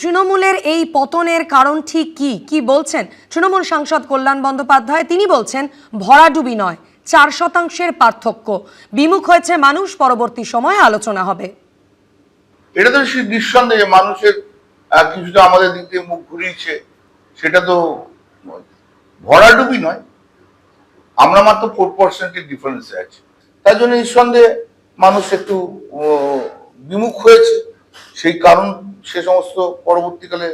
তৃণমূলের এই পতনের কারণ ঠিক কি কি বলছেন তৃণমূল সাংসদ কল্যাণ বন্দ্যোপাধ্যায়? তিনি বলছেন ভরাডুবি নয়, 4% পার্থক্য। বিমুখ হয়েছে মানুষ, পরবর্তী সময়ে আলোচনা হবে। এটা তো নিঃসন্দেহে মানুষের কিছুটা আমাদের দিক থেকে মুখ ঘুরিয়েছে, সেটা তো ভরাডুবি নয়। আমরা মাত্র 4% ডিফারেন্সে আছি, তার জন্য নিঃসন্দেহে মানুষ একটু বিমুখ হয়েছে। সেই কারণ সে সমস্ত পরবর্তীকালে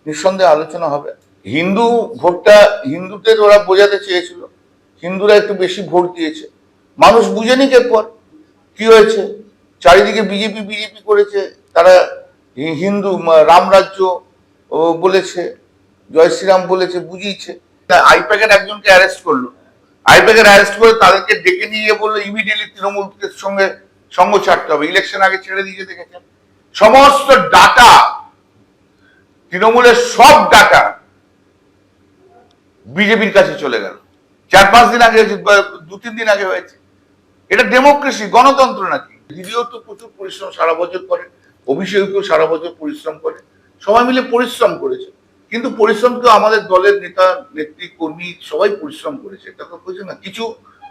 নিঃসন্দেহে আলোচনা হবে। হিন্দু ভোটটা হিন্দুদের ওরা বোঝাতে চেয়েছিল, হিন্দুরা একটু বেশি ভোট দিয়েছে, মানুষ বুঝেনি এরপর কি হয়েছে। চারিদিকে বিজেপি বিজেপি করেছে, তারা হিন্দু রামরাজ্য বলেছে, জয় শ্রীরাম বলেছে, বুঝিয়েছে। আইপ্যাকের একজনকে অ্যারেস্ট করলো, আইপ্যাকের অ্যারেস্ট করে তাদেরকে ডেকে নিয়ে বললো ইমিডিয়েটলি তৃণমূলের সঙ্গে সঙ্গ ছাড়তে হবে। ইলেকশন আগে ছেড়ে দিয়ে দেখেছেন সমস্ত ডাটা, তৃণমূলের সব ডাটা বিজেপির কাছে চলে গেল। 4-5 দিন আগে হয়েছে, 2-3 দিন আগে হয়েছে। এটা ডেমোক্রেসি, গণতন্ত্র নাকি? দিদিও তো প্রচুর পরিশ্রম সারা বছর করে, অভিষেকও সারা বছর পরিশ্রম করে, সবাই মিলে পরিশ্রম করেছে। কিন্তু পরিশ্রম তো আমাদের দলের নেতা নেত্রী কর্মী সবাই পরিশ্রম করেছে, এটা তো বুঝে না। কিছু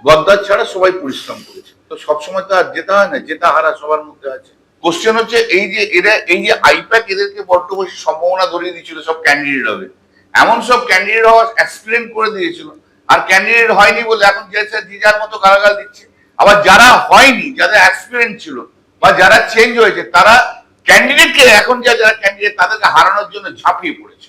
গদ্দার ছাড়া সবাই পরিশ্রম করেছে। তো সবসময় তো আর জেতা হয় না, জেতা হারা সবার মধ্যে আছে। কোশ্চেন হচ্ছে এই যে আইপ্যাক এদেরকে বড্ড বেশি সম্ভাবনা ধরিয়ে দিয়েছিল সব ক্যান্ডিডেট হবে, এমন সব ক্যান্ডিডেট হওয়ার অ্যাসপিরেন্ট করে দিয়েছিল, আর ক্যান্ডিডেট হয়নি বলে এখন যে যার মতো গালাগাল দিচ্ছে। আবার যারা হয়নি, যাদের অ্যাসপিরেন্ট ছিল বা যারা চেঞ্জ হয়েছে, তারা ক্যান্ডিডেটকে এখন যারা ক্যান্ডিডেট তাদেরকে হারানোর জন্য ঝাঁপিয়ে পড়েছে।